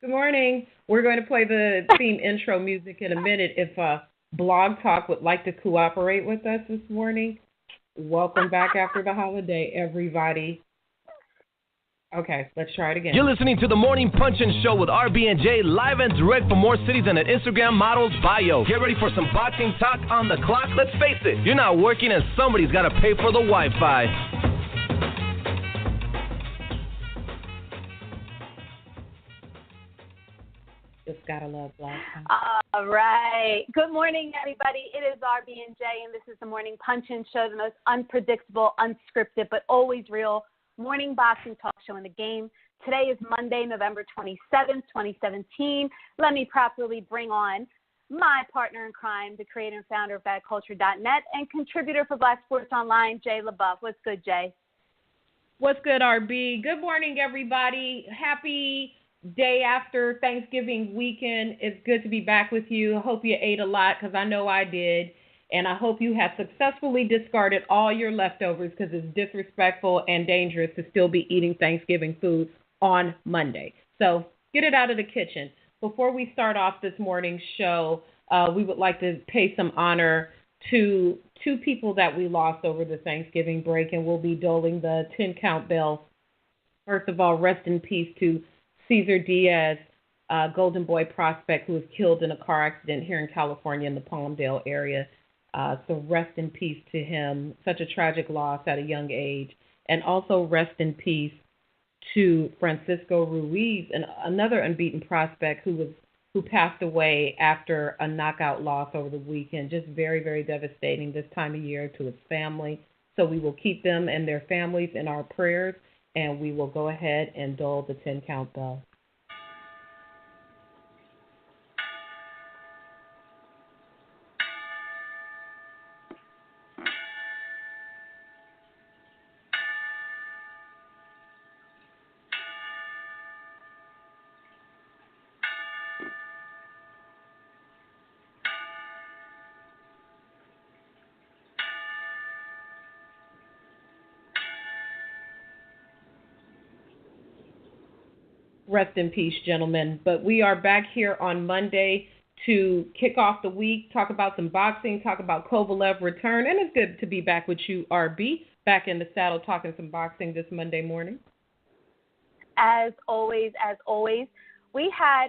Good morning. We're going to play the theme intro music in a minute. If Blog Talk would like to cooperate with us this morning, welcome back after the holiday, everybody. Okay, let's try it again. You're listening to the Morning Punch-In Show with RB and Jae, live and direct from more cities than an Instagram model's bio. Get ready for some boxing talk on the clock. Let's face it, you're not working and somebody's got to pay for the Wi-Fi. Just gotta love Black. All right. Good morning, everybody. It is RB and Jae, and this is the Morning Punch-In Show, the most unpredictable, unscripted, but always real morning boxing talk show in the game. Today is Monday, November 27th, 2017. Let me properly bring on my partner in crime, the creator and founder of BadCulture.net and contributor for Black Sports Online, Jay LaBeouf. What's good, Jay? What's good, RB? Good morning, everybody. Happy day after Thanksgiving weekend. It's good to be back with you. I hope you ate a lot because I know I did. And I hope you have successfully discarded all your leftovers because it's disrespectful and dangerous to still be eating Thanksgiving food on Monday. So get it out of the kitchen. Before we start off this morning's show, we would like to pay some honor to two people that we lost over the Thanksgiving break, and we'll be doling the 10-count bell. First of all, rest in peace to Cesar Diaz, Golden Boy prospect who was killed in a car accident here in California in the Palmdale area. So rest in peace to him. Such a tragic loss at a young age. And also rest in peace to Francisco Ruiz, another unbeaten prospect who passed away after a knockout loss over the weekend. Just very, very devastating this time of year to his family. So we will keep them and their families in our prayers, and we will go ahead and dole the 10-count bell. Rest in peace, gentlemen. But we are back here on Monday to kick off the week, talk about some boxing, talk about Kovalev return, and it's good to be back with you, RB, back in the saddle talking some boxing this Monday morning. As always, we had,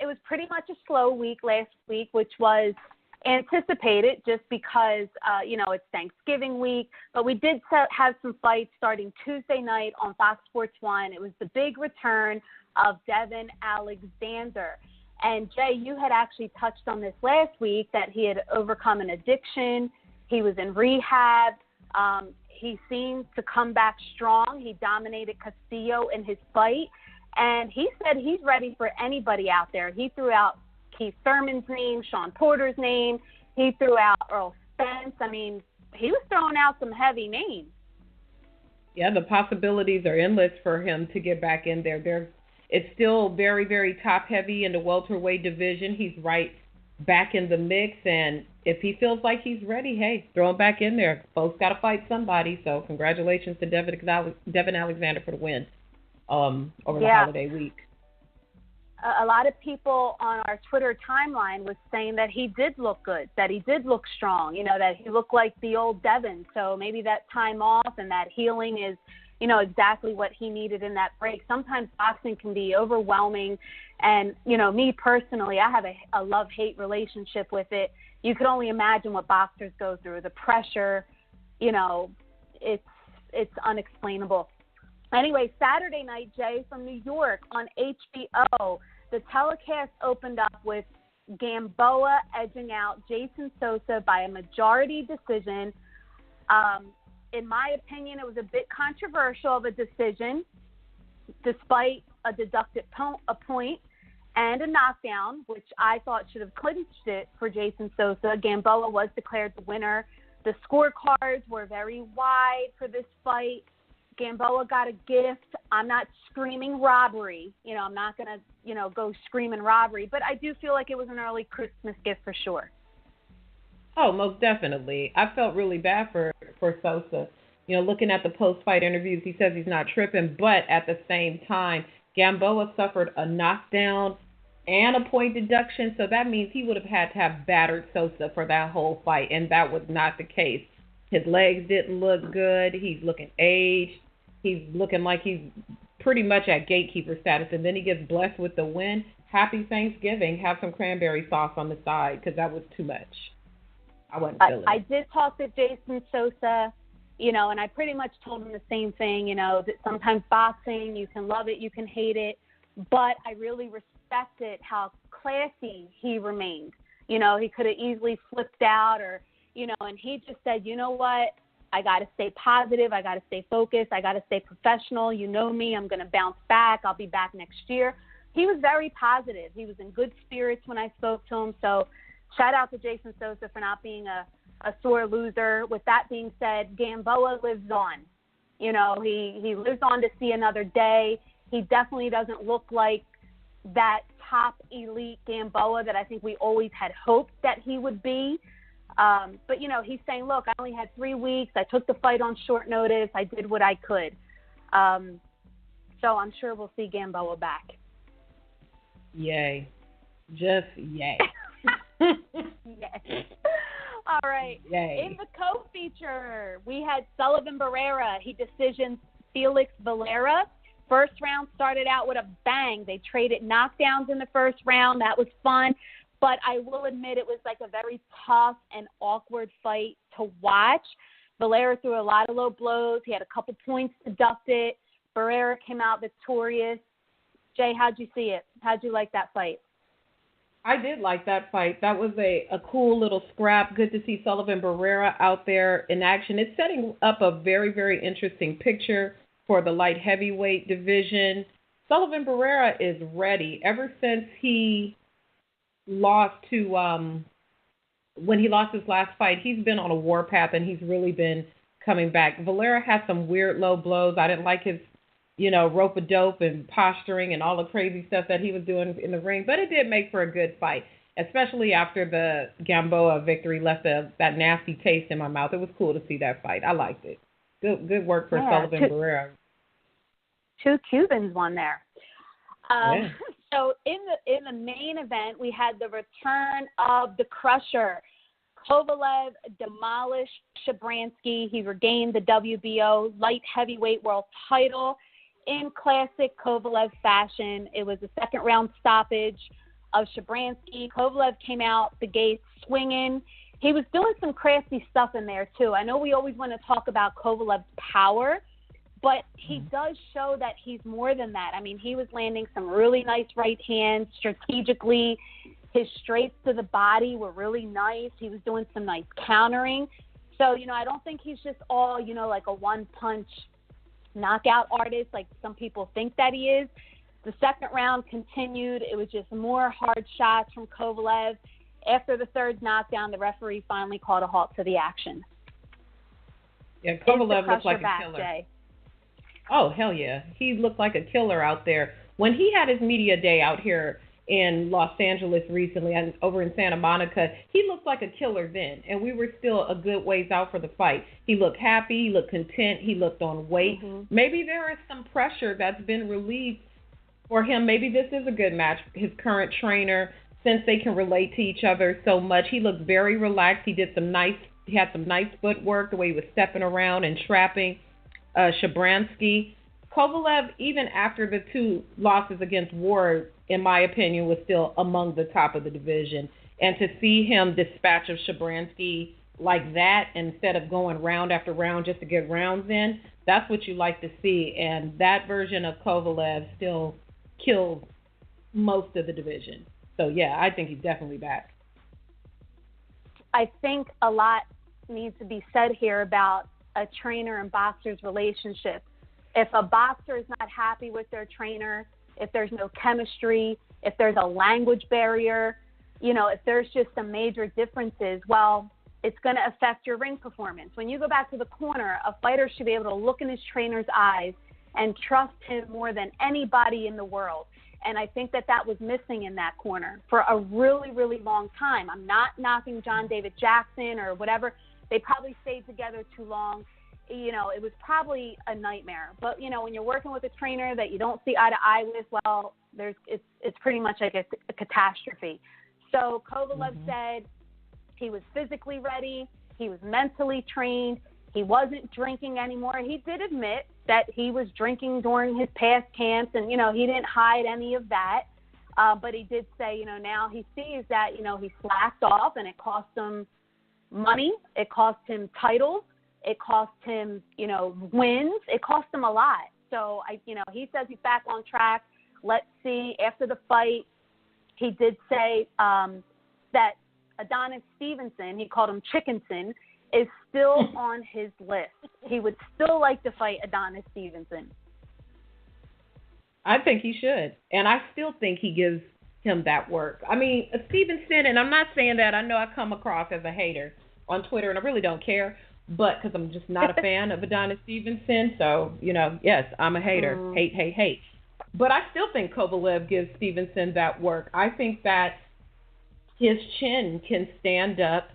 it was pretty much a slow week last week, which was anticipated just because, it's Thanksgiving week. But we did have some fights starting Tuesday night on Fox Sports 1. It was the big return of Devin Alexander. And, Jay, you had actually touched on this last week, that he had overcome an addiction. He was in rehab. He seemed to come back strong. He dominated Castillo in his fight. And he said he's ready for anybody out there. He threw out Keith Thurman's name, Sean Porter's name. He threw out Earl Spence. I mean, he was throwing out some heavy names. Yeah, the possibilities are endless for him to get back in there. It's still very, very top-heavy in the welterweight division. He's right back in the mix, and if he feels like he's ready, hey, throw him back in there. Folks got to fight somebody, so congratulations to Devin Alexander for the win over the holiday week. A lot of people on our Twitter timeline was saying that he did look good, that he did look strong, that he looked like the old Devin. So maybe that time off and that healing is, exactly what he needed in that break. Sometimes boxing can be overwhelming. And, me personally, I have a love-hate relationship with it. You could only imagine what boxers go through. The pressure, it's unexplainable. Anyway, Saturday night, Jay, from New York on HBO, the telecast opened up with Gamboa edging out Jason Sosa by a majority decision. In my opinion, it was a bit controversial of a decision, despite a deducted a point and a knockdown, which I thought should have clinched it for Jason Sosa. Gamboa was declared the winner. The scorecards were very wide for this fight. Gamboa got a gift. I'm not screaming robbery. I'm not going to, go screaming robbery. But I do feel like it was an early Christmas gift for sure. Oh, most definitely. I felt really bad for Sosa. Looking at the post-fight interviews, he says he's not tripping, but at the same time, Gamboa suffered a knockdown and a point deduction, so that means he would have had to have battered Sosa for that whole fight, and that was not the case. His legs didn't look good. He's looking aged. He's looking like he's pretty much at gatekeeper status, and then he gets blessed with the win. Happy Thanksgiving. Have some cranberry sauce on the side because that was too much. I wasn't feeling it. I did talk to Jason Sosa, and I pretty much told him the same thing, that sometimes boxing, you can love it, you can hate it, but I really respected how classy he remained. He could have easily flipped out and he just said, you know what, I got to stay positive, I got to stay focused, I got to stay professional, you know me, I'm going to bounce back, I'll be back next year. He was very positive. He was in good spirits when I spoke to him, so shout out to Jason Sosa for not being a sore loser. With that being said, Gamboa lives on. He lives on to see another day. He definitely doesn't look like that top elite Gamboa that I think we always had hoped that he would be. But, he's saying, look, I only had 3 weeks. I took the fight on short notice. I did what I could. So I'm sure we'll see Gamboa back. Yay. Just yay. Yes. All right. Yay. In the co-feature, we had Sullivan Barrera. He decisions Felix Valera. First round started out with a bang. They traded knockdowns in the first round. That was fun. But I will admit it was like a very tough and awkward fight to watch. Valera threw a lot of low blows. He had a couple points deducted. Barrera came out victorious. Jay, how'd you see it? How'd you like that fight? I did like that fight. That was a cool little scrap. Good to see Sullivan Barrera out there in action. It's setting up a very, very interesting picture for the light heavyweight division. Sullivan Barrera is ready. Ever since he lost to, when he lost his last fight, he's been on a warpath and he's really been coming back. Valera had some weird low blows. I didn't like his rope-a-dope and posturing and all the crazy stuff that he was doing in the ring. But it did make for a good fight, especially after the Gamboa victory left that nasty taste in my mouth. It was cool to see that fight. I liked it. Good work for Sullivan Barrera. 2 Cubans won there. Yeah. So in the main event, we had the return of the Crusher. Kovalev demolished Shabranskyy. He regained the WBO light heavyweight world title in classic Kovalev fashion. It was a second-round stoppage of Shabranskyy. Kovalev came out the gate swinging. He was doing some crafty stuff in there, too. I know we always want to talk about Kovalev's power, but he does show that he's more than that. I mean, he was landing some really nice right hands strategically. His straights to the body were really nice. He was doing some nice countering. So, I don't think he's just all, like a one-punch knockout artist like some people think that he is. The second round continued. It was just more hard shots from Kovalev. After the third knockdown, the referee finally called a halt to the action. Yeah, Kovalev looked like a killer. Jay? Oh, hell yeah. He looked like a killer out there. When he had his media day out here in Los Angeles recently and over in Santa Monica, he looked like a killer then, and we were still a good ways out for the fight. He looked happy, he looked content, he looked on weight. Mm-hmm. Maybe there is some pressure that's been relieved for him. Maybe this is a good match. His current trainer, since they can relate to each other so much, he looked very relaxed. He had some nice footwork, the way he was stepping around and trapping Shabranskyy. Kovalev, even after the 2 losses against Ward, in my opinion, was still among the top of the division. And to see him dispatch of Shabranskyy like that instead of going round after round just to get rounds in, that's what you like to see. And that version of Kovalev still kills most of the division. So, yeah, I think he's definitely back. I think a lot needs to be said here about a trainer and boxer's relationship. If a boxer is not happy with their trainer, if there's no chemistry, if there's a language barrier, if there's just some major differences, well, it's going to affect your ring performance. When you go back to the corner, a fighter should be able to look in his trainer's eyes and trust him more than anybody in the world. And I think that was missing in that corner for a really, really long time. I'm not knocking John David Jackson or whatever. They probably stayed together too long. it was probably a nightmare. But, when you're working with a trainer that you don't see eye to eye with, well, it's pretty much like a catastrophe. So Kovalev said he was physically ready. He was mentally trained. He wasn't drinking anymore. He did admit that he was drinking during his past camps, and, he didn't hide any of that. But he did say, now he sees that, he slacked off, and it cost him money. It cost him titles. It cost him, wins. It cost him a lot. So, he says he's back on track. Let's see. After the fight, he did say that Adonis Stevenson, he called him Chickenson, is still on his list. He would still like to fight Adonis Stevenson. I think he should. And I still think he gives him that work. I mean, Stevenson, and I'm not saying that. I know I come across as a hater on Twitter, and I really don't care. But because I'm just not a fan of Adonis Stevenson, so, yes, I'm a hater. Hate. But I still think Kovalev gives Stevenson that work. I think that his chin can stand up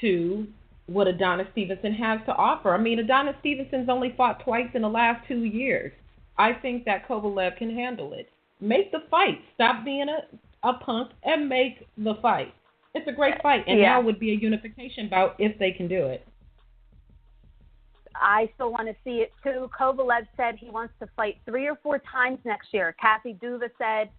to what Adonis Stevenson has to offer. I mean, Adonis Stevenson's only fought twice in the last 2 years. I think that Kovalev can handle it. Make the fight. Stop being a punk and make the fight. It's a great fight, and now would be a unification bout if they can do it. I still want to see it, too. Kovalev said he wants to fight 3 or 4 times next year. Kathy Duva said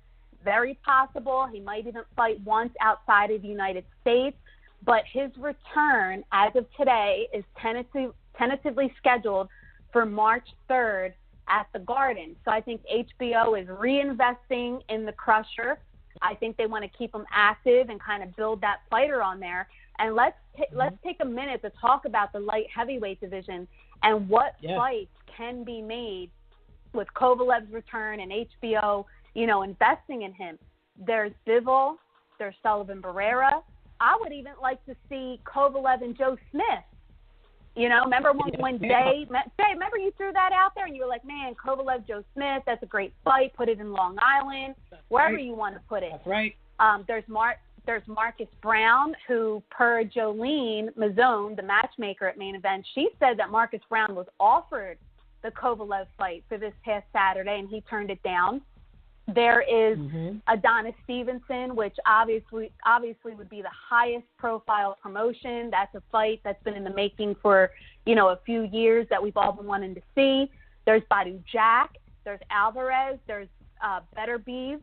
very possible. He might even fight once outside of the United States. But his return, as of today, is tentatively scheduled for March 3rd at the Garden. So I think HBO is reinvesting in the Crusher. I think they want to keep him active and kind of build that fighter on there. And let's take a minute to talk about the light heavyweight division and what fights can be made with Kovalev's return and HBO, investing in him. There's Bivol, there's Sullivan Barrera. I would even like to see Kovalev and Joe Smith. Remember when Jay, remember you threw that out there and you were like, man, Kovalev, Joe Smith, that's a great fight. Put it in Long Island, wherever you want to put it. That's right. There's Marcus Brown, who, per Jolene Mazzone, the matchmaker at Main Event, she said that Marcus Brown was offered the Kovalev fight for this past Saturday, and he turned it down. There is Adonis Stevenson, which obviously would be the highest profile promotion. That's a fight that's been in the making for, a few years that we've all been wanting to see. There's Badu Jack. There's Alvarez. There's Beterbiev,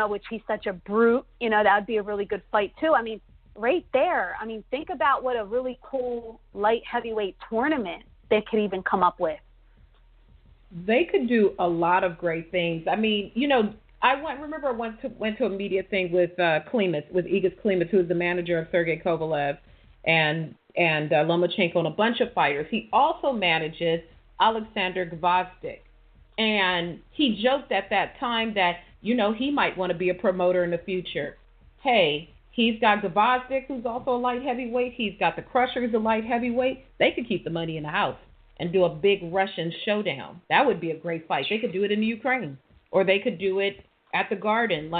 which he's such a brute. That would be a really good fight, too. I mean, right there. I mean, think about what a really cool light heavyweight tournament they could even come up with. They could do a lot of great things. I mean, I went to a media thing with Klimas, with Igor Klimas, who is the manager of Sergey Kovalev and Lomachenko and a bunch of fighters. He also manages Alexander Gvozdyk. And he joked at that time that, he might want to be a promoter in the future. Hey, he's got Gvozdyk, who's also a light heavyweight. He's got the Crusher, who's a light heavyweight. They could keep the money in the house and do a big Russian showdown. That would be a great fight. They could do it in the Ukraine, or they could do it at the Garden.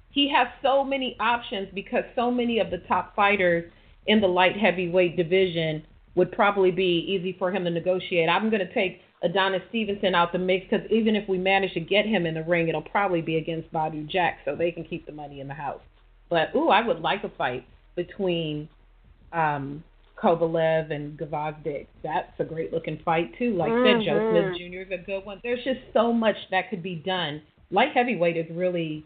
He has so many options because so many of the top fighters in the light heavyweight division would probably be easy for him to negotiate. I'm going to take Adonis Stevenson out the mix because even if we manage to get him in the ring, it'll probably be against Badu Jack, so they can keep the money in the house. But, I would like a fight between Kovalev and Gvozdyk. That's a great-looking fight, too. Like I said, Joe Smith Jr. is a good one. There's just so much that could be done. Light heavyweight is really,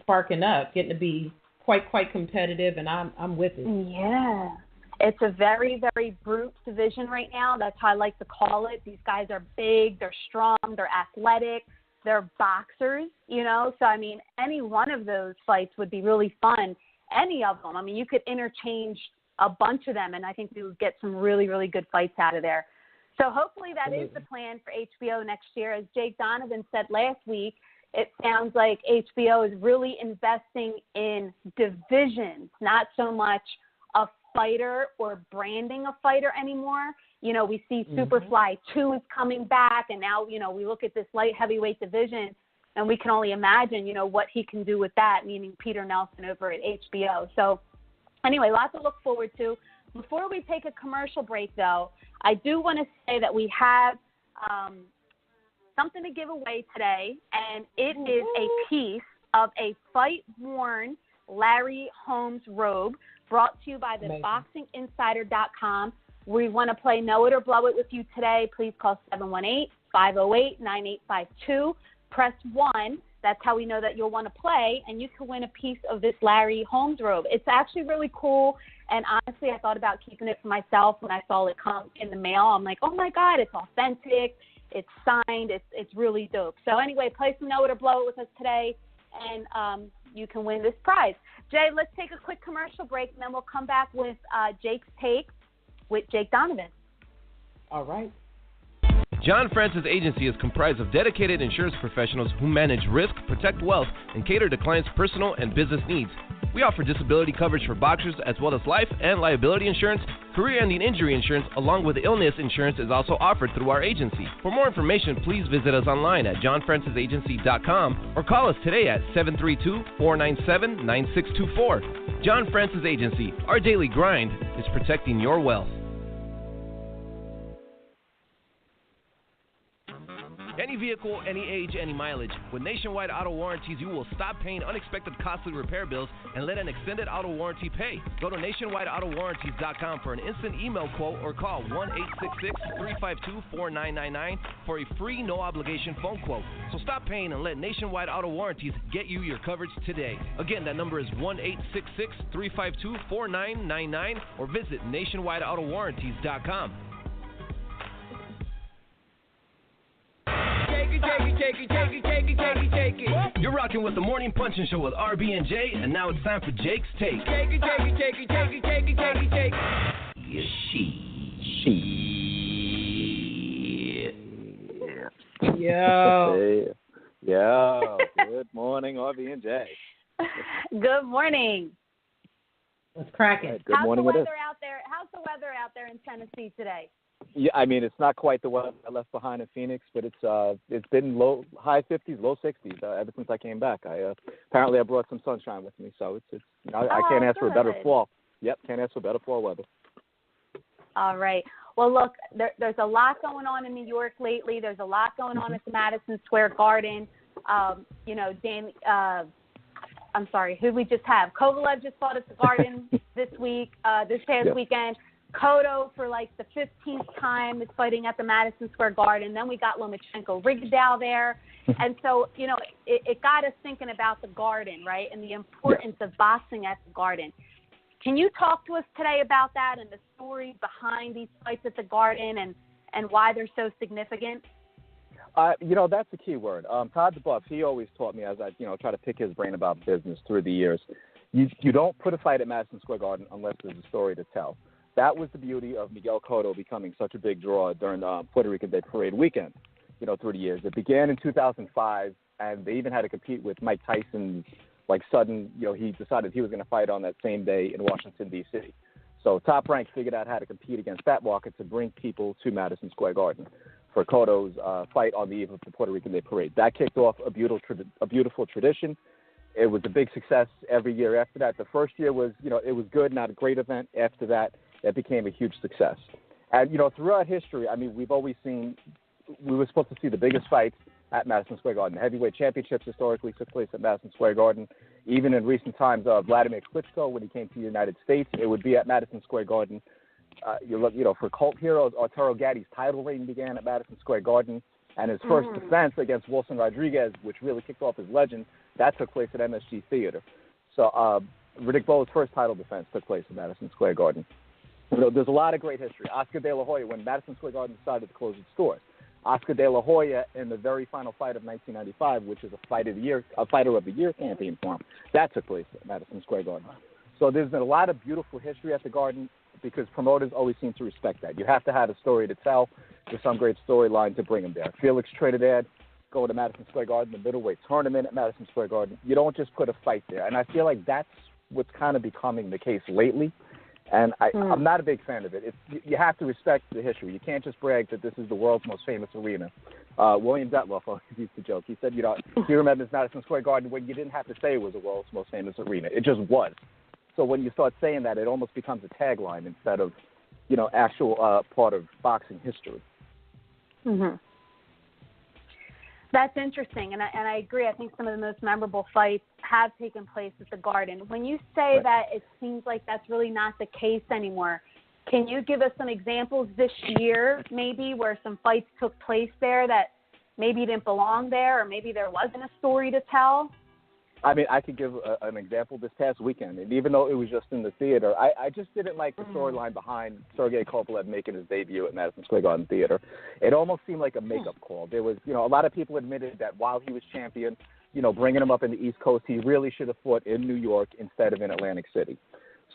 sparking up, getting to be quite competitive, and I'm with it. Yeah. It's a very, very brute division right now. That's how I like to call it. These guys are big, they're strong, they're athletic, they're boxers, So, I mean, any one of those fights would be really fun. Any of them. I mean, you could interchange a bunch of them, and I think we would get some really, really good fights out of there. So hopefully that is the plan for HBO next year. As Jake Donovan said last week, it sounds like HBO is really investing in divisions, not so much a fighter or branding a fighter anymore. We see Superfly 2 is coming back, and now, we look at this light heavyweight division, and we can only imagine, what he can do with that, meaning Peter Nelson over at HBO. So anyway, lots to look forward to. Before we take a commercial break, though, I do want to say that we have something to give away today, and it is a piece of a fight-worn Larry Holmes robe brought to you by the BoxingInsider.com. We want to play Know It or Blow It with you today. Please call 718-508-9852. Press 1. That's how we know that you'll want to play, and you can win a piece of this Larry Holmes robe. It's actually really cool, and honestly, I thought about keeping it for myself when I saw it come in the mail. I'm like, oh, my God, it's authentic. It's signed. It's really dope. So anyway, play some Know It or Blow It with us today, and you can win this prize. Jay, let's take a quick commercial break, and then we'll come back with Jake's Take with Jake Donovan. All right. John Francis Agency is comprised of dedicated insurance professionals who manage risk, protect wealth, and cater to clients' personal and business needs. We offer disability coverage for boxers as well as life and liability insurance. Career-ending injury insurance along with illness insurance is also offered through our agency. For more information, please visit us online at johnfrancisagency.com or call us today at 732-497-9624. John Francis Agency, our daily grind is protecting your wealth. Any vehicle, any age, any mileage. With Nationwide Auto Warranties, you will stop paying unexpected costly repair bills and let an extended auto warranty pay. Go to nationwideautowarranties.com for an instant email quote or call 1-866-352-4999 for a free, no-obligation phone quote. So stop paying and let Nationwide Auto Warranties get you your coverage today. Again, that number is 1-866-352-4999 or visit nationwideautowarranties.com. You're rocking with the Morning Punching Show with RB and Jae, and now it's time for Jake's Take. Yo. Yo. Good morning, RB and Jae. Good morning. What's cracking? Good morning. How's the weather out there? How's the weather out there in Tennessee today? Yeah, I mean, it's not quite the weather I left behind in Phoenix, but it's been high 50s, low 60s ever since I came back. Apparently I brought some sunshine with me, so it's I can't ask for a better fall. Yep, can't ask for better fall weather. All right. Well, look, there's a lot going on in New York lately. There's a lot going on at the Madison Square Garden. I'm sorry, who we just have? Kovalev just fought at the Garden this past weekend. Cotto, for like the 15th time, is fighting at the Madison Square Garden. Then we got Lomachenko Rigondeaux there. And so, it got us thinking about the Garden, right, and the importance of boxing at the Garden. Can you talk to us today about that and the story behind these fights at the Garden and why they're so significant? That's the key word. Todd DeBuff, he always taught me as I, try to pick his brain about business through the years. You don't put a fight at Madison Square Garden unless there's a story to tell. That was the beauty of Miguel Cotto becoming such a big draw during Puerto Rican Day Parade weekend, through the years. It began in 2005, and they even had to compete with Mike Tyson's, sudden, he decided he was going to fight on that same day in Washington, D.C. So Top Rank figured out how to compete against Fat Walker to bring people to Madison Square Garden for Cotto's fight on the eve of the Puerto Rican Day Parade. That kicked off a beautiful tradition. It was a big success every year after that. The first year was, it was good, not a great event. After that, it became a huge success. And, throughout history, I mean, we've always seen, we were supposed to see the biggest fights at Madison Square Garden. The heavyweight championships historically took place at Madison Square Garden. Even in recent times, Vladimir Klitschko, when he came to the United States, it would be at Madison Square Garden. For cult heroes, Arturo Gatti's title reign began at Madison Square Garden. And his first defense against Wilson Rodriguez, which really kicked off his legend, that took place at MSG Theater. So Riddick Bowe's first title defense took place at Madison Square Garden. There's a lot of great history. Oscar De La Hoya, when Madison Square Garden decided to close its doors, Oscar De La Hoya in the very final fight of 1995, which is a Fighter of the Year campaign for him, that took place at Madison Square Garden. So there's been a lot of beautiful history at the Garden because promoters always seem to respect that. You have to have a story to tell. There's some great storyline to bring them there. Felix Trinidad going to Madison Square Garden, the middleweight tournament at Madison Square Garden. You don't just put a fight there. And I feel like that's what's kind of becoming the case lately. And I'm not a big fan of it. You have to respect the history. You can't just brag that this is the world's most famous arena. William Detloff always used to joke. He said, he remembers Madison Square Garden when you didn't have to say it was the world's most famous arena. It just was. So when you start saying that, it almost becomes a tagline instead of, actual part of boxing history. Mm-hmm. That's interesting, and I agree. I think some of the most memorable fights have taken place at the Garden. When you say that it seems like that's really not the case anymore, can you give us some examples this year, maybe, where some fights took place there that maybe didn't belong there, or maybe there wasn't a story to tell? I mean, I could give an example this past weekend, and even though it was just in the theater, I just didn't like the storyline behind Sergey Kovalev making his debut at Madison Square Garden Theater. It almost seemed like a makeup call. There was, a lot of people admitted that while he was champion, bringing him up in the East Coast, he really should have fought in New York instead of in Atlantic City.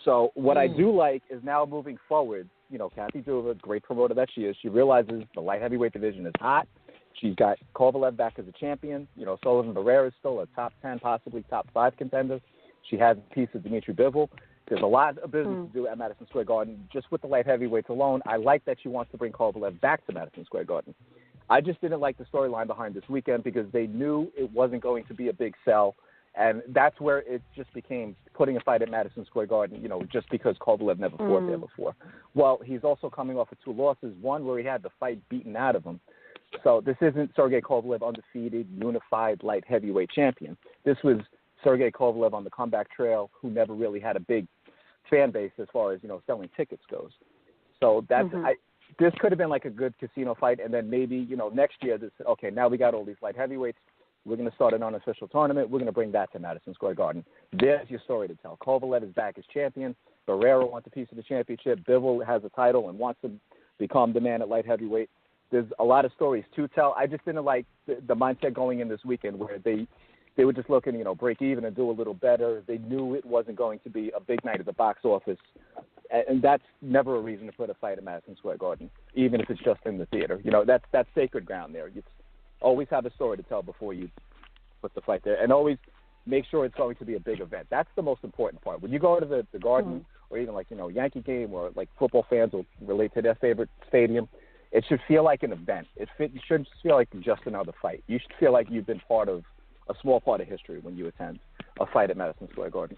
So what I do like is now moving forward, Kathy Duva, great promoter that she is, she realizes the light heavyweight division is hot. She's got Kovalev back as a champion. Sullivan Barrera is still a top 10, possibly top 5 contender. She has a piece of Dimitri Bivol. There's a lot of business to do at Madison Square Garden. Just with the light heavyweights alone, I like that she wants to bring Kovalev back to Madison Square Garden. I just didn't like the storyline behind this weekend because they knew it wasn't going to be a big sell. And that's where it just became putting a fight at Madison Square Garden, just because Kovalev never fought there before. Well, he's also coming off of 2 losses, one where he had the fight beaten out of him. So this isn't Sergey Kovalev, undefeated, unified light heavyweight champion. This was Sergey Kovalev on the comeback trail who never really had a big fan base as far as, selling tickets goes. So that's this could have been like a good casino fight, and then maybe, next year, now we got all these light heavyweights. We're going to start an unofficial tournament. We're going to bring that to Madison Square Garden. There's your story to tell. Kovalev is back as champion. Barrera wants a piece of the championship. Bivol has a title and wants to become the man at light heavyweight. There's a lot of stories to tell. I just didn't like the mindset going in this weekend where they were just looking, break even and do a little better. They knew it wasn't going to be a big night at the box office. And that's never a reason to put a fight at Madison Square Garden, even if it's just in the theater. That's sacred ground there. You always have a story to tell before you put the fight there. And always make sure it's going to be a big event. That's the most important part. When you go to the Garden or even Yankee game or football fans will relate to their favorite stadium, it should feel like an event. It shouldn't feel like just another fight. You should feel like you've been part of a small part of history when you attend a fight at Madison Square Garden.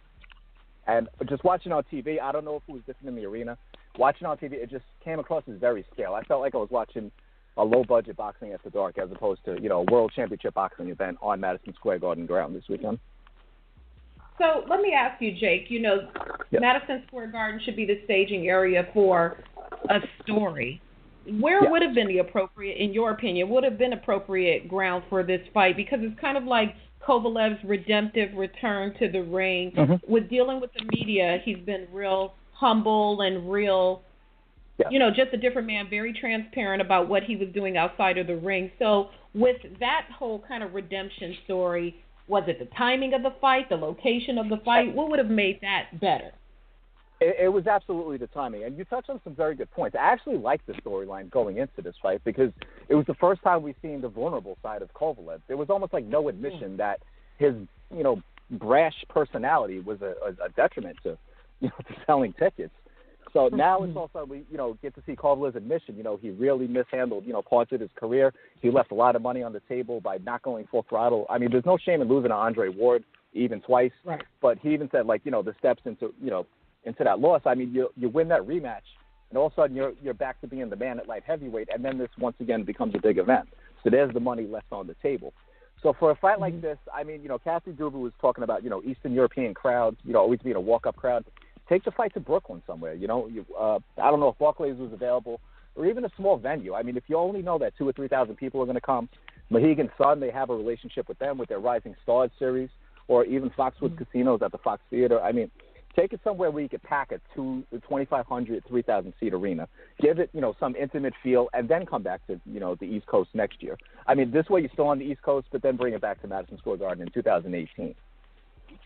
And just watching on TV, I don't know if it was different in the arena. Watching on TV, it just came across as very scale. I felt like I was watching a low-budget boxing after dark as opposed to, a world championship boxing event on Madison Square Garden ground this weekend. So let me ask you, Jake, Madison Square Garden should be the staging area for a story. Where would have been the appropriate, in your opinion, would have been appropriate ground for this fight? Because it's kind of like Kovalev's redemptive return to the ring. With dealing with the media, he's been real humble and real, just a different man, very transparent about what he was doing outside of the ring. So with that whole kind of redemption story, was it the timing of the fight, the location of the fight? What would have made that better? It was absolutely the timing. And you touched on some very good points. I actually liked the storyline going into this fight because it was the first time we've seen the vulnerable side of Kovalev. There was almost like no admission that his, brash personality was a detriment to, to selling tickets. So now it's also, we, get to see Kovalev's admission. He really mishandled, parts of his career. He left a lot of money on the table by not going full throttle. I mean, there's no shame in losing to Andre Ward even twice. Right. But he even said, the steps into, into that loss. I mean, you win that rematch, and all of a sudden you're back to being the man at light heavyweight, and then this once again becomes a big event. So there's the money left on the table. So for a fight like this, I mean, Kathy Duva was talking about, Eastern European crowds, always being a walk-up crowd. Take the fight to Brooklyn somewhere, I don't know if Barclays was available, or even a small venue. I mean, if you only know that 2,000 or 3,000 people are going to come, Mohegan Sun, they have a relationship with them with their Rising Stars series, or even Foxwoods Casinos at the Fox Theater. I mean, take it somewhere where you could pack a 2,500, 3,000 seat arena. Give it, some intimate feel, and then come back to, the East Coast next year. I mean, this way you're still on the East Coast, but then bring it back to Madison Square Garden in 2018.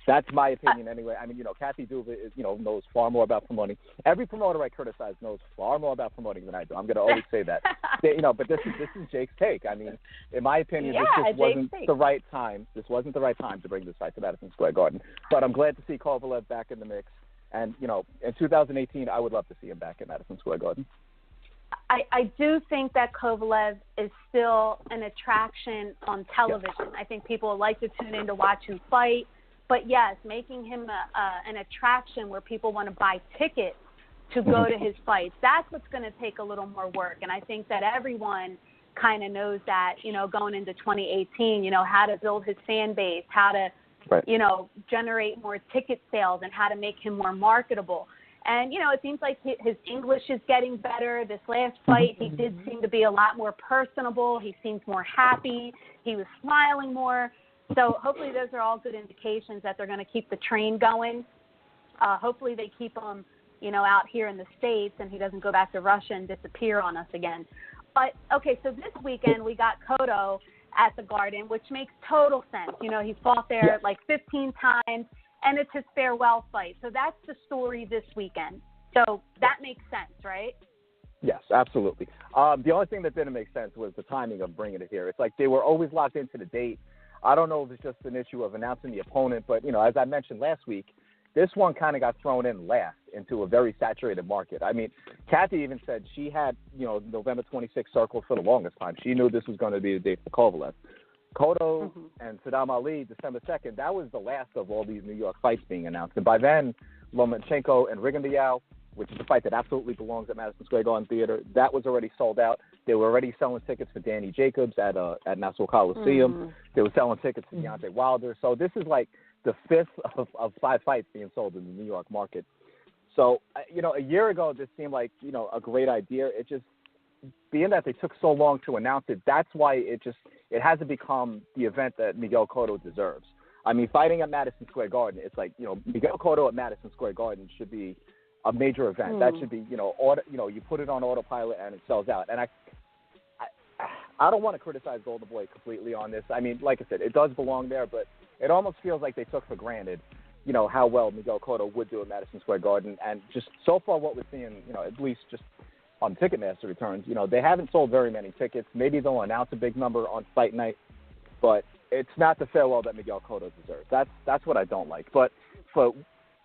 That's my opinion anyway. I mean, Kathy Duva is, knows far more about promoting. Every promoter I criticize knows far more about promoting than I do. I'm going to always say that. But this is Jake's take. I mean, in my opinion, this just wasn't the right time. This wasn't the right time to bring this fight to Madison Square Garden. But I'm glad to see Kovalev back in the mix. And, in 2018, I would love to see him back at Madison Square Garden. I do think that Kovalev is still an attraction on television. Yeah. I think people like to tune in to watch him fight. But, yes, making him an attraction where people want to buy tickets to go to his fights. That's what's going to take a little more work. And I think that everyone kind of knows that, going into 2018, how to build his fan base, how to, generate more ticket sales and how to make him more marketable. And, it seems like his English is getting better. This last fight, he did seem to be a lot more personable. He seems more happy. He was smiling more. So hopefully those are all good indications that they're going to keep the train going. Hopefully they keep him, out here in the States and he doesn't go back to Russia and disappear on us again. But, okay, so this weekend we got Cotto at the Garden, which makes total sense. He fought there like 15 times, and it's his farewell fight. So that's the story this weekend. So that makes sense, right? Yes, absolutely. The only thing that didn't make sense was the timing of bringing it here. It's like they were always locked into the date. I don't know if it's just an issue of announcing the opponent, but, as I mentioned last week, this one kind of got thrown in last into a very saturated market. I mean, Kathy even said she had, November 26th circled for the longest time. She knew this was going to be the date for Kovalev. Cotto and Saddam Ali, December 2nd, that was the last of all these New York fights being announced. And by then, Lomachenko and Rigondeaux, which is a fight that absolutely belongs at Madison Square Garden Theater, that was already sold out. They were already selling tickets for Danny Jacobs at Nassau Coliseum. They were selling tickets for Deontay Wilder. So this is like the fifth of 5 fights being sold in the New York market. So, a year ago, this seemed like, a great idea. It just, being that they took so long to announce it, that's why it hasn't become the event that Miguel Cotto deserves. I mean, fighting at Madison Square Garden, it's like, Miguel Cotto at Madison Square Garden should be a major event. That should be, you put it on autopilot and it sells out. And I don't want to criticize Golden Boy completely on this. I mean, like I said, it does belong there, but it almost feels like they took for granted, how well Miguel Cotto would do at Madison Square Garden. And just so far what we're seeing, at least just on Ticketmaster returns, they haven't sold very many tickets. Maybe they'll announce a big number on fight night, but it's not the farewell that Miguel Cotto deserves. That's what I don't like. But for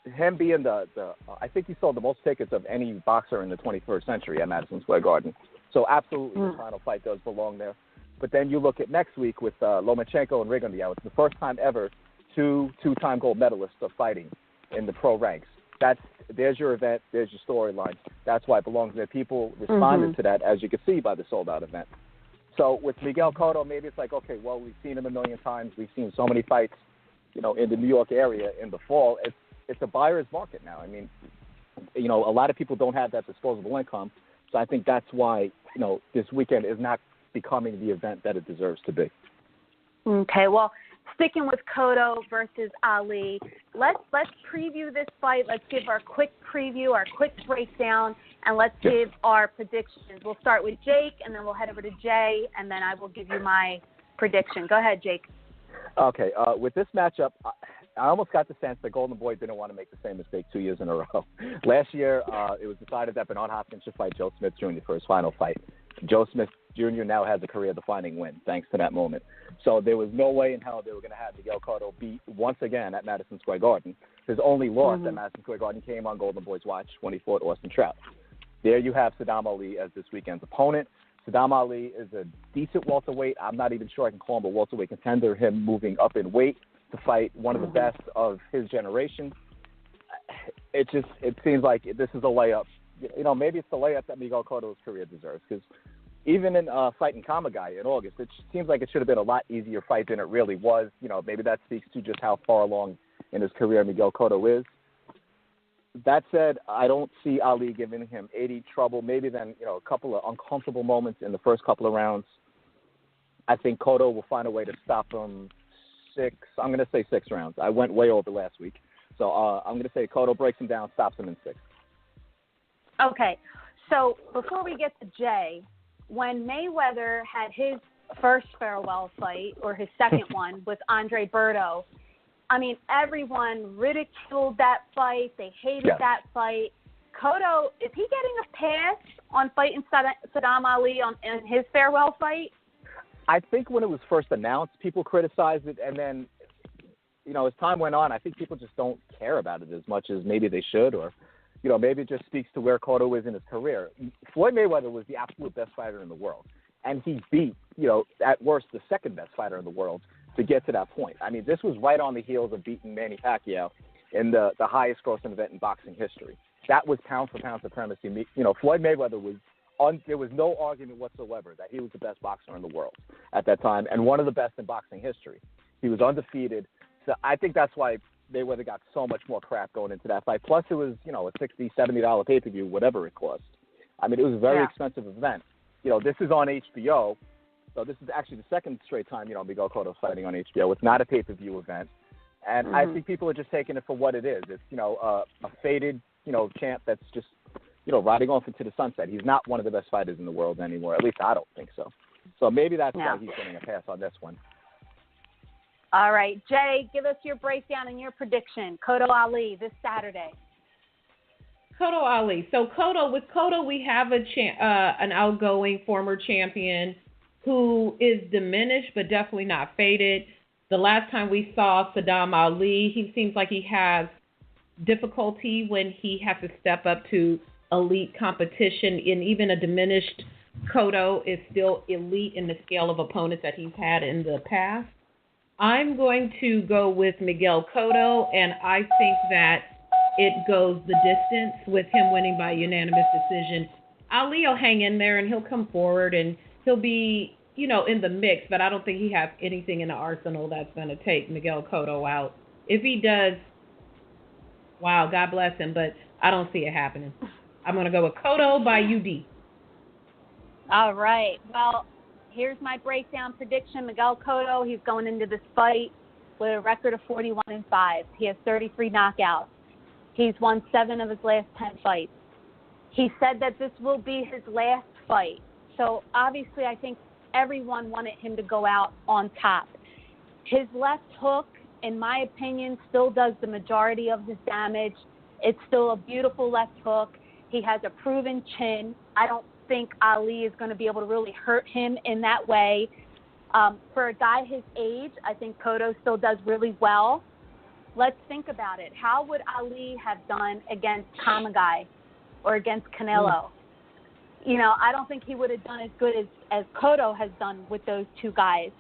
him being I think he sold the most tickets of any boxer in the 21st century at Madison Square Garden. So absolutely, the final fight does belong there. But then you look at next week with Lomachenko and Rigondeaux. It's the first time ever two-time gold medalists are fighting in the pro ranks. There's your event. There's your storyline. That's why it belongs there. People responded to that, as you can see by the sold-out event. So with Miguel Cotto, maybe it's like, okay, well, we've seen him a million times. We've seen so many fights, in the New York area in the fall. It's a buyer's market now. I mean, a lot of people don't have that disposable income. So I think that's why, this weekend is not becoming the event that it deserves to be. Okay, well, sticking with Cotto versus Ali, let's preview this fight. Let's give our quick preview, our quick breakdown, and let's give our predictions. We'll start with Jake, and then we'll head over to Jay, and then I will give you my prediction. Go ahead, Jake. Okay, with this matchup, I almost got the sense that Golden Boy didn't want to make the same mistake 2 years in a row. Last year, it was decided that Bernard Hopkins should fight Joe Smith Jr. for his final fight. Joe Smith Jr. now has a career-defining win, thanks to that moment. So there was no way in hell they were going to have Miguel Cotto beat once again at Madison Square Garden. His only loss at Madison Square Garden came on Golden Boy's watch when he fought Austin Trout. There you have Saddam Ali as this weekend's opponent. Saddam Ali is a decent welterweight. I'm not even sure I can call him a welterweight contender, him moving up in weight to fight one of the best of his generation. It seems like this is a layup. Maybe it's the layup that Miguel Cotto's career deserves, because even in fighting Kamagai in August, it seems like it should have been a lot easier fight than it really was. Maybe that speaks to just how far along in his career Miguel Cotto is. That said, I don't see Ali giving him 80 trouble. Maybe then, a couple of uncomfortable moments in the first couple of rounds. I think Cotto will find a way to stop him 6 rounds. I went way over last week. So I'm going to say Cotto breaks him down, stops him in 6. Okay. So before we get to Jay, when Mayweather had his first farewell fight, or his second one, with Andre Berto, I mean, everyone ridiculed that fight. They hated that fight. Cotto, is he getting a pass on fighting Saddam Ali in his farewell fight? I think when it was first announced, people criticized it, and then, as time went on, I think people just don't care about it as much as maybe they should, or, maybe it just speaks to where Cotto is in his career. Floyd Mayweather was the absolute best fighter in the world, and he beat, at worst, the second best fighter in the world to get to that point. I mean, this was right on the heels of beating Manny Pacquiao in the highest grossing event in boxing history. that was pound for pound supremacy. You know, Floyd Mayweather was there was no argument whatsoever that he was the best boxer in the world at that time and one of the best in boxing history. He was undefeated. So I think that's why Mayweather got so much more crap going into that fight. Plus, it was, you know, a $60, $70 pay-per-view, whatever it cost. I mean, it was a very expensive event. You know, this is on HBO. So this is actually the second straight time, you know, Miguel Cotto's fighting on HBO. It's not a pay-per-view event. And I think people are just taking it for what it is. It's, you know, a faded, you know, champ that's just, you know, riding off into the sunset. He's not one of the best fighters in the world anymore. At least I don't think so. So maybe that's why he's getting a pass on this one. All right. Jay, give us your breakdown and your prediction. Cotto Ali this Saturday. Cotto Ali. So with Cotto, we have an outgoing former champion who is diminished but definitely not faded. The last time we saw Saddam Ali, he seems like he has difficulty when he has to step up to elite competition, and even a diminished Cotto is still elite in the scale of opponents that he's had in the past. I'm going to go with Miguel Cotto, and I think that it goes the distance with him winning by unanimous decision. Ali will hang in there, and he'll come forward, and he'll be, you know, in the mix, but I don't think he has anything in the arsenal that's going to take Miguel Cotto out. If he does, wow, God bless him, but I don't see it happening. I'm going to go with Cotto by UD. All right. Well, here's my breakdown prediction. Miguel Cotto, he's going into this fight with a record of 41-5. He has 33 knockouts. He's won 7 of his last 10 fights. He said that this will be his last fight. So obviously I think everyone wanted him to go out on top. His left hook, in my opinion, still does the majority of his damage. It's still a beautiful left hook. He has a proven chin. I don't think Ali is going to be able to really hurt him in that way. For a guy his age, I think Cotto still does really well. Let's think about it. How would Ali have done against Kamagai or against Canelo? You know, I don't think he would have done as good as Cotto has done with those two guys.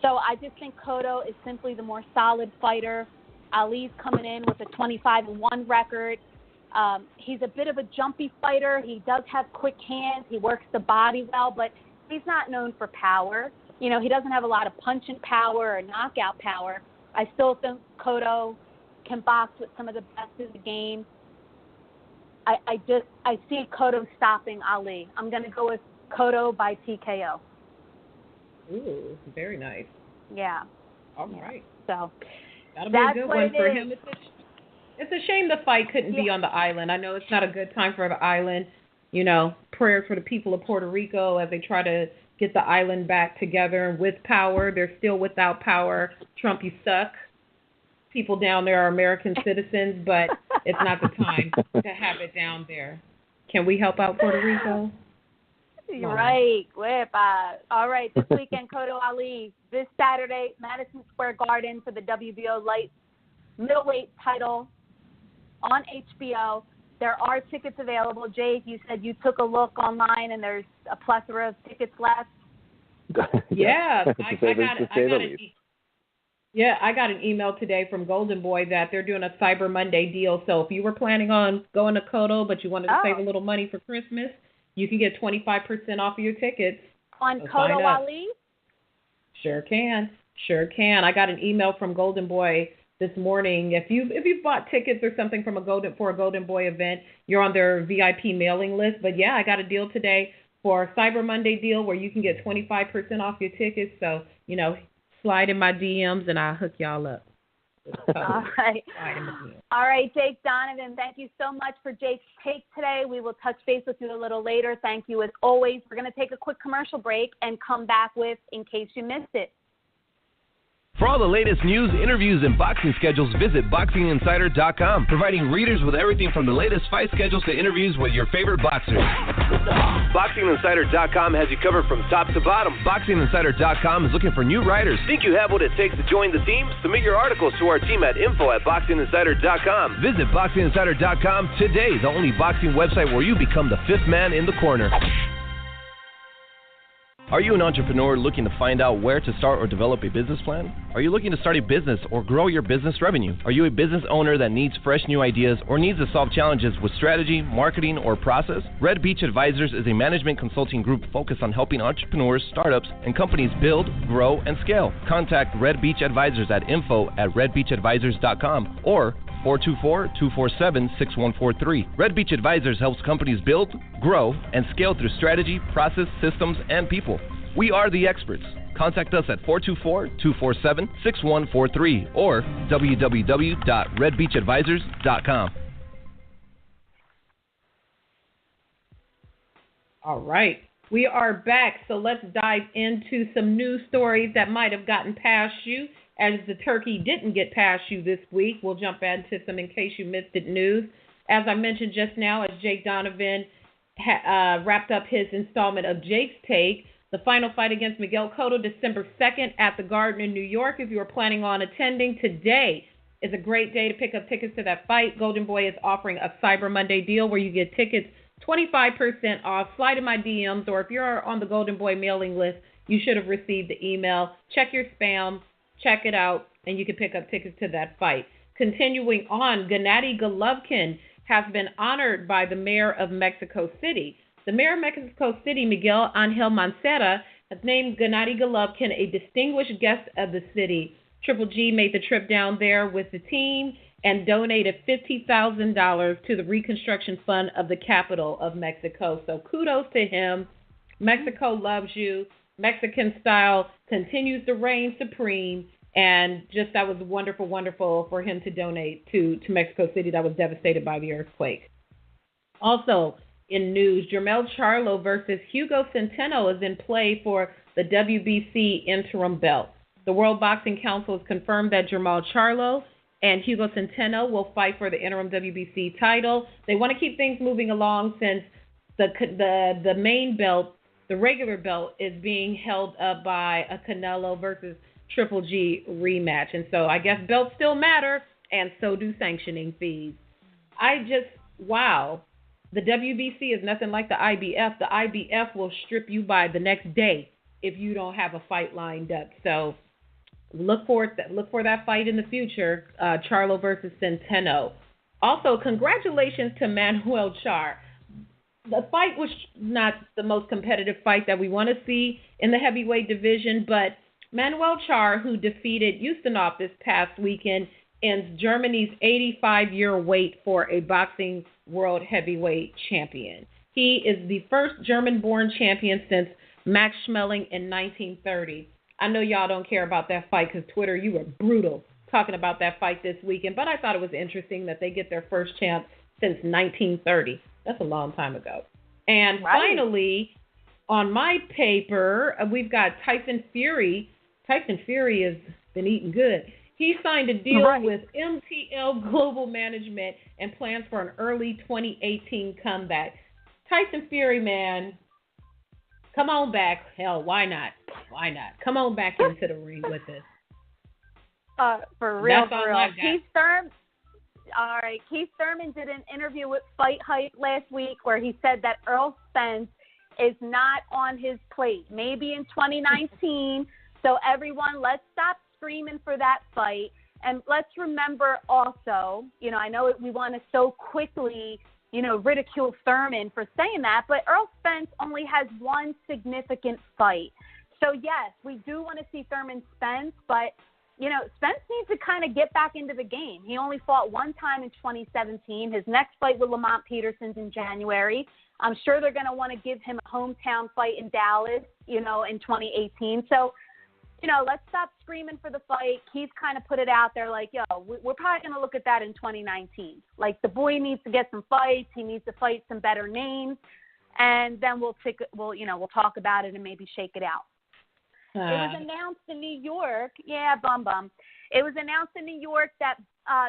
So I just think Cotto is simply the more solid fighter. Ali's coming in with a 25-1 record. He's a bit of a jumpy fighter. He does have quick hands. He works the body well, but he's not known for power. You know, he doesn't have a lot of punching power or knockout power. I still think Cotto can box with some of the best in the game. I see Cotto stopping Ali. I'm going to go with Cotto by TKO. Ooh, very nice. Yeah. All right. So that'll be a good one for him. It's a shame the fight couldn't be on the island. I know it's not a good time for the island. You know, prayers for the people of Puerto Rico as they try to get the island back together with power. They're still without power. Trump, you suck. People down there are American citizens, but it's not the time to have it down there. Can we help out Puerto Rico? You're right. All right, this weekend, Cotto Ali, this Saturday, Madison Square Garden for the WBO light middleweight title on HBO. There are tickets available. Jake, you said you took a look online and there's a plethora of tickets left. Yeah, I got an email today from Golden Boy that they're doing a Cyber Monday deal. So if you were planning on going to Cotto but you wanted to save a little money for Christmas, you can get 25% off of your tickets. On Cotto Ali? Sure can. I got an email from Golden Boy this morning. If you bought tickets or something from a Golden Boy event, you're on their VIP mailing list. But yeah, I got a deal today for a Cyber Monday deal where you can get 25% off your tickets. So, you know, slide in my DMs and I'll hook y'all up. All right. All right, Jake Donovan, thank you so much for Jake's take today. We will touch base with you a little later. Thank you as always. We're going to take a quick commercial break and come back with In Case You Missed It. For all the latest news, interviews, and boxing schedules, visit BoxingInsider.com, providing readers with everything from the latest fight schedules to interviews with your favorite boxers. BoxingInsider.com has you covered from top to bottom. BoxingInsider.com is looking for new writers. Think you have what it takes to join the team? Submit your articles to our team at info@BoxingInsider.com. Visit BoxingInsider.com today, the only boxing website where you become the fifth man in the corner. Are you an entrepreneur looking to find out where to start or develop a business plan? Are you looking to start a business or grow your business revenue? Are you a business owner that needs fresh new ideas or needs to solve challenges with strategy, marketing, or process? Red Beach Advisors is a management consulting group focused on helping entrepreneurs, startups, and companies build, grow, and scale. Contact Red Beach Advisors at info@redbeachadvisors.com or 424-247-6143. Red Beach Advisors helps companies build, grow, and scale through strategy, process, systems, and people. We are the experts. Contact us at 424-247-6143 or www.redbeachadvisors.com. All right. We are back, so let's dive into some news stories that might have gotten past you. As the turkey didn't get past you this week, we'll jump into some in case you missed it news. As I mentioned just now, as Jake Donovan wrapped up his installment of Jake's Take, the final fight against Miguel Cotto, December 2nd at the Garden in New York. If you are planning on attending, today is a great day to pick up tickets to that fight. Golden Boy is offering a Cyber Monday deal where you get tickets 25% off. Slide in my DMs, or if you're on the Golden Boy mailing list, you should have received the email. Check your spam. Check it out, and you can pick up tickets to that fight. Continuing on, Gennady Golovkin has been honored by the mayor of Mexico City. The mayor of Mexico City, Miguel Angel Mancera, has named Gennady Golovkin a distinguished guest of the city. Triple G made the trip down there with the team and donated $50,000 to the reconstruction fund of the capital of Mexico. So kudos to him. Mexico loves you. Mexican style continues to reign supreme, and just that was wonderful, wonderful for him to donate to Mexico City that was devastated by the earthquake. Also in news, Jermell Charlo versus Hugo Centeno is in play for the WBC interim belt. The World Boxing Council has confirmed that Jermell Charlo and Hugo Centeno will fight for the interim WBC title. They want to keep things moving along since the main belt, the regular belt, is being held up by a Canelo versus Triple G rematch. And so I guess belts still matter, and so do sanctioning fees. Wow. The WBC is nothing like the IBF. The IBF will strip you by the next day if you don't have a fight lined up. So look for that fight in the future, Charlo versus Centeno. Also, congratulations to Manuel Char. The fight was not the most competitive fight that we want to see in the heavyweight division, but Manuel Char, who defeated Ustinov this past weekend, ends Germany's 85-year wait for a boxing world heavyweight champion. He is the first German-born champion since Max Schmeling in 1930. I know y'all don't care about that fight because Twitter, you were brutal talking about that fight this weekend, but I thought it was interesting that they get their first champ since 1930. That's a long time ago. And finally, on my paper, we've got Tyson Fury. Tyson Fury has been eating good. He signed a deal with MTL Global Management and plans for an early 2018 comeback. Tyson Fury, man, come on back. Hell, why not? Why not? Come on back into the ring with us. For real, That's for all real. Keith Thurman did an interview with Fight Hype last week where he said that Earl Spence is not on his plate. Maybe in 2019. So everyone, let's stop screaming for that fight. And let's remember also, I know we want to so quickly, ridicule Thurman for saying that, but Earl Spence only has one significant fight. So, yes, we do want to see Thurman Spence, but, Spence needs to kind of get back into the game. He only fought one time in 2017. His next fight with Lamont Peterson's in January. I'm sure they're going to want to give him a hometown fight in Dallas, in 2018. So, let's stop screaming for the fight. Keith kind of put it out there like, we're probably going to look at that in 2019. Like, the boy needs to get some fights. He needs to fight some better names. And then we'll talk about it and maybe shake it out. It was announced in New York. Yeah, bum. It was announced in New York that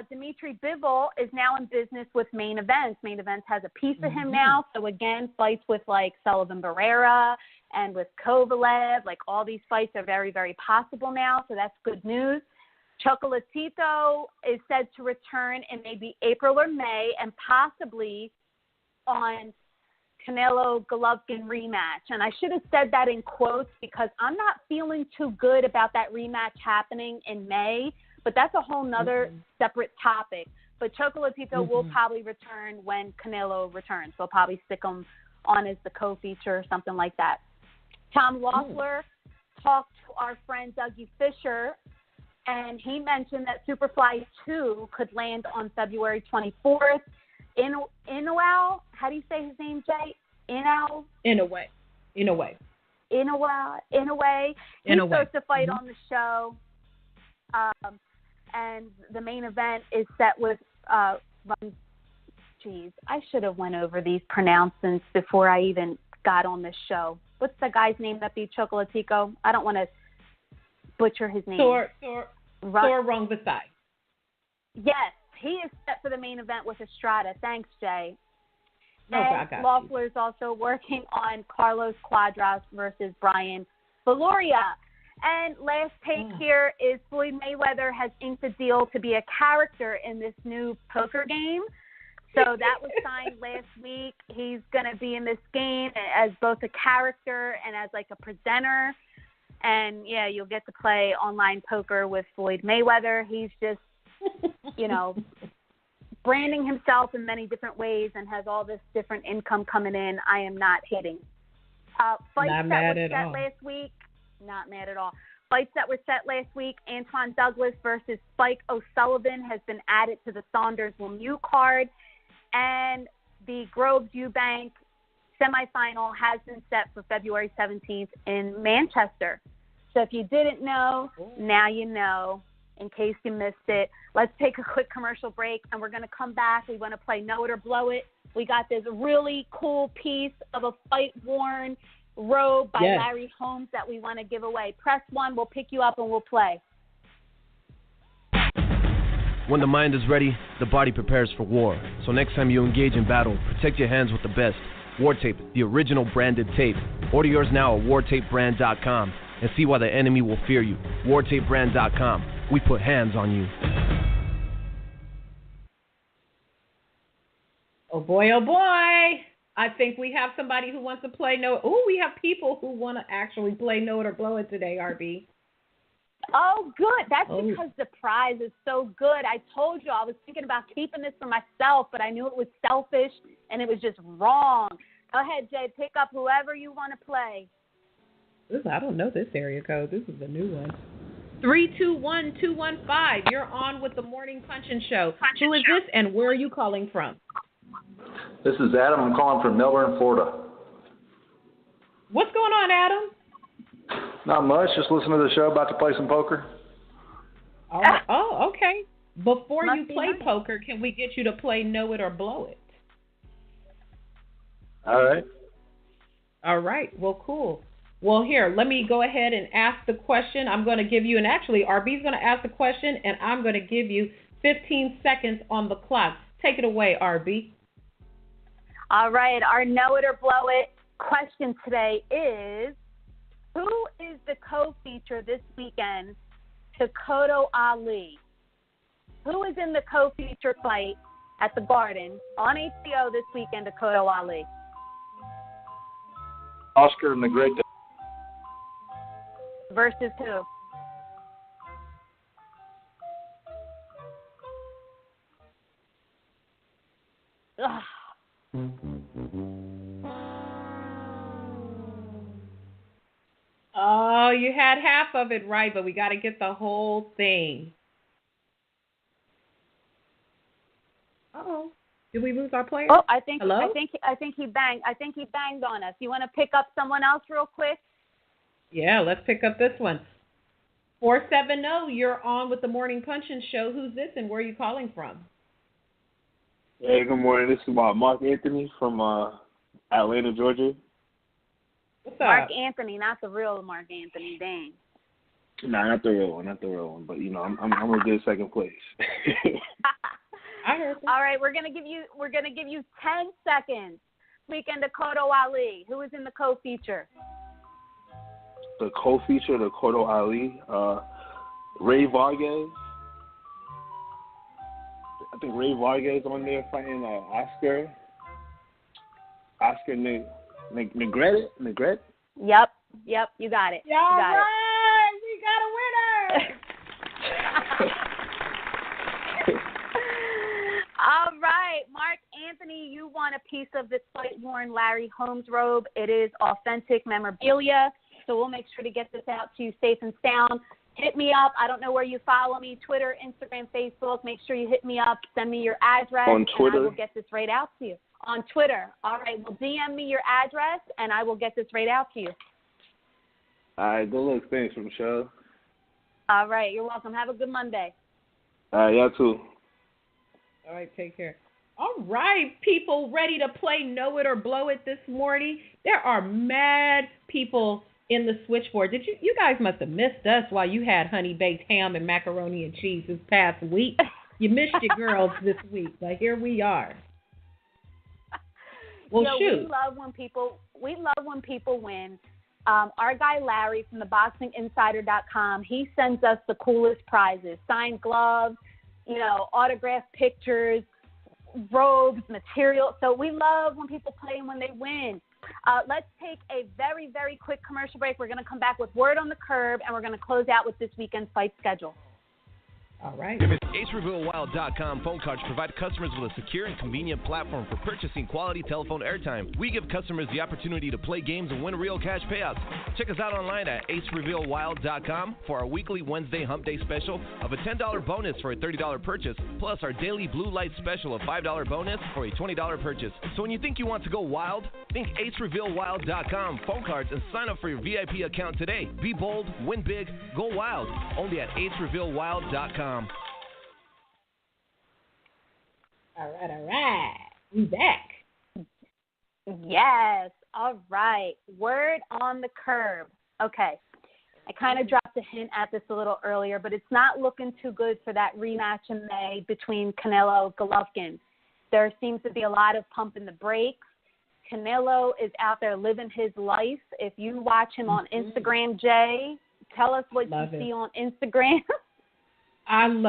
Dimitri Bivol is now in business with Main Events. Main Events has a piece of him now. So, again, fights with, like, Sullivan Barrera and with Kovalev, like all these fights are very, very possible now. So that's good news. Chocolatito is said to return in maybe April or May and possibly on Canelo-Golovkin rematch. And I should have said that in quotes because I'm not feeling too good about that rematch happening in May, but that's a whole nother separate topic. But Chocolatito will probably return when Canelo returns. They'll probably stick him on as the co-feature or something like that. Tom Loeffler talked to our friend Dougie Fisher, and he mentioned that Superfly 2 could land on February 24th. Inoue, how do you say his name, Jay? Inoue? Inoue. He's supposed to fight on the show. And the main event is set with I should have went over these pronouncements before I even got on this show. What's the guy's name that beat Chocolatico? I don't want to butcher his name. Thor Rungvisai. Yes, he is set for the main event with Estrada. Thanks, Jay. And Loeffler is also working on Carlos Cuadras versus Brian Valoria. And last take here is Floyd Mayweather has inked a deal to be a character in this new poker game. So that was signed last week. He's going to be in this game as both a character and as like a presenter. And, yeah, you'll get to play online poker with Floyd Mayweather. He's just, branding himself in many different ways and has all this different income coming in. I am not hating. Fights that were set last week. Not mad at all. Fights that were set last week, Antoine Douglas versus Spike O'Sullivan has been added to the Saunders-Lemieux card. And the Groves-Eubank semifinal has been set for February 17th in Manchester. So if you didn't know, now you know. In case you missed it, let's take a quick commercial break, and we're going to come back. We want to play Know It or Blow It. We got this really cool piece of a fight-worn robe by Larry Holmes that we want to give away. Press 1, we'll pick you up, and we'll play. When the mind is ready, the body prepares for war. So next time you engage in battle, protect your hands with the best. War Tape, the original branded tape. Order yours now at wartapebrand.com and see why the enemy will fear you. wartapebrand.com. We put hands on you. Oh boy, oh boy. I think we have somebody who wants to play we have people who want to actually play Know It or Blow It today, RB. Oh, good. That's because the prize is so good. I told you I was thinking about keeping this for myself, but I knew it was selfish and it was just wrong. Go ahead, Jay. Pick up whoever you want to play. I don't know this area code. This is a new one. 321-215. You're on with the Morning Punchin' Show. Who is this and where are you calling from? This is Adam. I'm calling from Melbourne, Florida. What's going on, Adam? Not much. Just listening to the show. About to play some poker. Oh, okay. Before you play poker, can we get you to play Know It or Blow It? All right. All right. Well, cool. Well, here, let me go ahead and ask the question. I'm going to give you, and actually, RB's going to ask the question, and I'm going to give you 15 seconds on the clock. Take it away, RB. All right. Our Know It or Blow It question today is, who is the co-feature this weekend to Kodo Ali? Who is in the co-feature fight at the Garden on HBO this weekend to Kodo Ali? Oscar and the Great. Versus who? Ugh. Oh, you had half of it right, but we got to get the whole thing. Uh-oh. Did we lose our player? Oh, I think Hello? he banged. I think he banged on us. You want to pick up someone else real quick? Yeah, let's pick up this one. 470, you're on with the Morning Punchin' Show. Who's this and where are you calling from? Hey, good morning. This is Mark Anthony from Atlanta, Georgia. What's up? Mark Anthony, not the real Mark Anthony. Dang. Nah, not the real one. But I'm a good second place. I heard that. All right, we're gonna give you 10 seconds. Weekend of Kodo Ali. Who is in the co-feature? The co-feature, the Kodo Ali, Ray Vargas. I think Ray Vargas on there fighting Oscar. Oscar Negrete? Yep, you got it. All right, we got a winner. All right, Mark Anthony, you won a piece of this fight-worn Larry Holmes robe. It is authentic memorabilia, so we'll make sure to get this out to you safe and sound. Hit me up. I don't know where you follow me, Twitter, Instagram, Facebook. Make sure you hit me up. Send me your address, on Twitter, and I will get this right out to you. On Twitter. All right, well, DM me your address, and I will get this right out to you. All right, good luck. Thanks for the show. All right, you're welcome. Have a good Monday. All right, y'all too. All right, take care. All right, people ready to play Know It or Blow It this morning? There are mad people in the switchboard. You guys must have missed us while you had honey baked ham and macaroni and cheese this past week. You missed your girls this week, but here we are. Well, shoot. We love when people win. Our guy Larry from the BoxingInsider.com, he sends us the coolest prizes: signed gloves, autographed pictures, robes, material. So we love when people play and when they win. Let's take a very, very quick commercial break. We're going to come back with Word on the Curb, and we're going to close out with this weekend's fight schedule. All right. AceRevealWild.com phone cards provide customers with a secure and convenient platform for purchasing quality telephone airtime. We give customers the opportunity to play games and win real cash payouts. Check us out online at AceRevealWild.com for our weekly Wednesday Hump Day special of a $10 bonus for a $30 purchase, plus our daily blue light special of $5 bonus for a $20 purchase. So when you think you want to go wild, think AceRevealWild.com phone cards and sign up for your VIP account today. Be bold, win big, go wild. Only at AceRevealWild.com. All right. We back. Yes. All right. Word on the Curb. Okay. I kind of dropped a hint at this a little earlier, but it's not looking too good for that rematch in May between Canelo and Golovkin. There seems to be a lot of pumping the brakes. Canelo is out there living his life. If you watch him on Instagram, Jay, tell us what you see on Instagram. I'm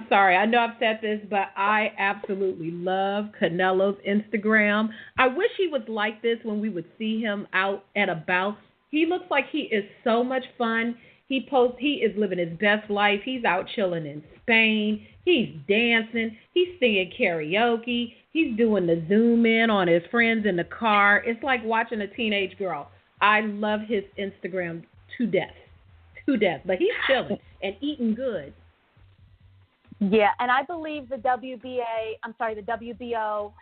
sorry. I know I've said this, but I absolutely love Canelo's Instagram. I wish he was like this when we would see him out and about. He looks like he is so much fun. He is living his best life. He's out chilling in Spain. He's dancing. He's singing karaoke. He's doing the zoom in on his friends in the car. It's like watching a teenage girl. I love his Instagram to death. But he's chilling and eating good. Yeah, and I believe the WBO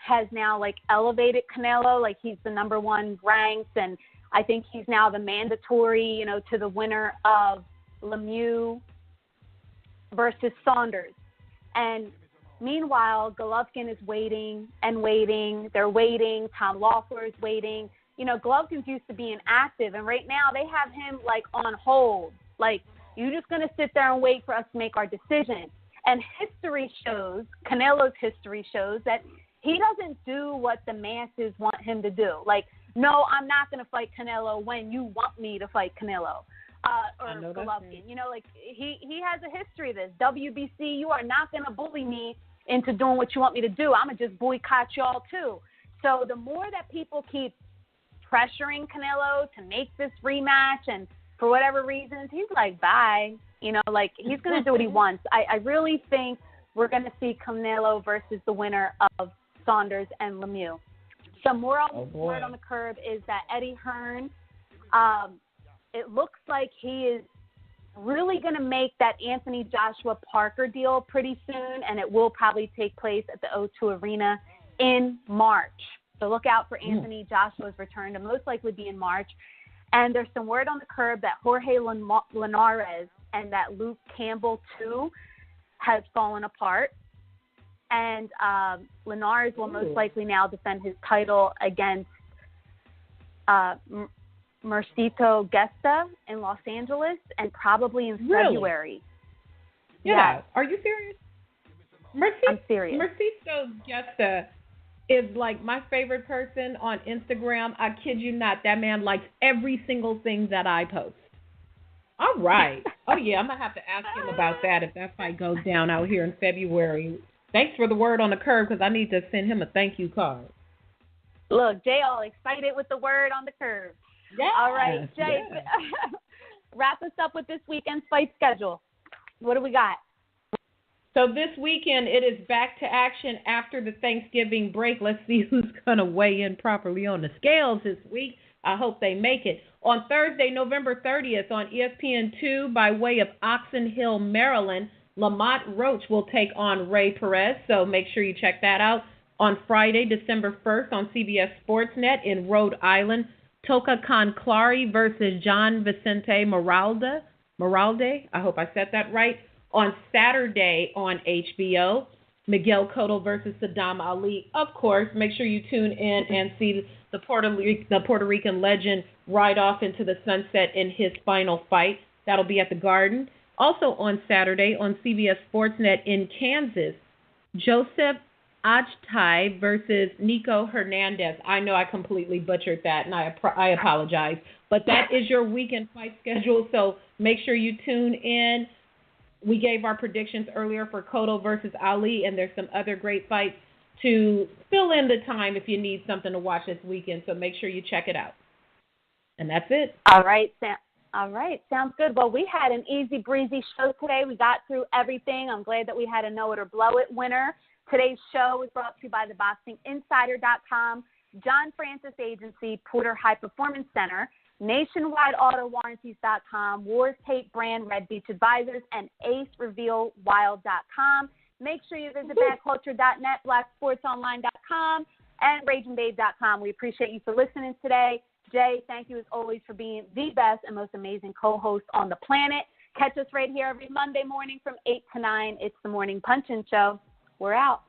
has now elevated Canelo, he's the number one ranked, and I think he's now the mandatory, to the winner of Lemieux versus Saunders. And meanwhile, Golovkin is waiting and waiting. They're waiting. Tom Loeffler is waiting. Golovkin's used to being active, and right now they have him on hold. You're just going to sit there and wait for us to make our decision. And Canelo's history shows that he doesn't do what the masses want him to do. No, I'm not going to fight Canelo when you want me to fight Canelo or Golovkin. He has a history of this. WBC, you are not going to bully me into doing what you want me to do. I'm going to just boycott y'all too. So the more that people keep pressuring Canelo to make this rematch, and for whatever reasons, he's bye. He's going to do what he wants. I really think we're going to see Canelo versus the winner of Saunders and Lemieux. Some more word on the curb is that Eddie Hearn, it looks like he is really going to make that Anthony Joshua Parker deal pretty soon, and it will probably take place at the O2 Arena in March. So look out for Anthony Joshua's return to most likely be in March. And there's some word on the curb that Jorge Linares and that Luke Campbell, too, has fallen apart. And Linares will most likely now defend his title against Mercito Gesta in Los Angeles and probably in February. Yeah. Are you serious? I'm serious. Mercito Gesta is my favorite person on Instagram. I kid you not. That man likes every single thing that I post. All right. Oh, yeah, I'm going to have to ask him about that if that fight goes down out here in February. Thanks for the word on the curb because I need to send him a thank you card. Look, Jay all excited with the word on the curve. Yeah. All right, Jay, wrap us up with this weekend's fight schedule. What do we got? So this weekend, it is back to action after the Thanksgiving break. Let's see who's going to weigh in properly on the scales this week. I hope they make it. On Thursday, November 30th, on ESPN2, by way of Oxon Hill, Maryland, Lamont Roach will take on Ray Perez, so make sure you check that out. On Friday, December 1st, on CBS Sportsnet in Rhode Island, Toka Conclari versus John Vicente Moralde. I hope I said that right. On Saturday on HBO, Miguel Cotto versus Saddam Ali. Of course, make sure you tune in and see the Puerto Rican legend ride off into the sunset in his final fight. That'll be at the Garden. Also on Saturday on CBS Sportsnet in Kansas, Joseph Ajtai versus Nico Hernandez. I know I completely butchered that, and I apologize. But that is your weekend fight schedule, so make sure you tune in. We gave our predictions earlier for Cotto versus Ali, and there's some other great fights to fill in the time if you need something to watch this weekend, so make sure you check it out. And that's it. All right, Sam. All right, sounds good. Well, we had an easy breezy show today. We got through everything. I'm glad that we had a know it or blow it winner. Today's show was brought to you by theboxinginsider.com, John Francis Agency, Porter High Performance Center, NationwideAutoWarranties.com, Wars Tape Brand, Red Beach Advisors, and AceRevealWild.com. Make sure you visit BadCulture.net, BlackSportsOnline.com, and RagingBabe.com. We appreciate you for listening today. Jay, thank you as always for being the best and most amazing co-host on the planet. Catch us right here every Monday morning from 8 to 9. It's the Morning Punch-In Show. We're out.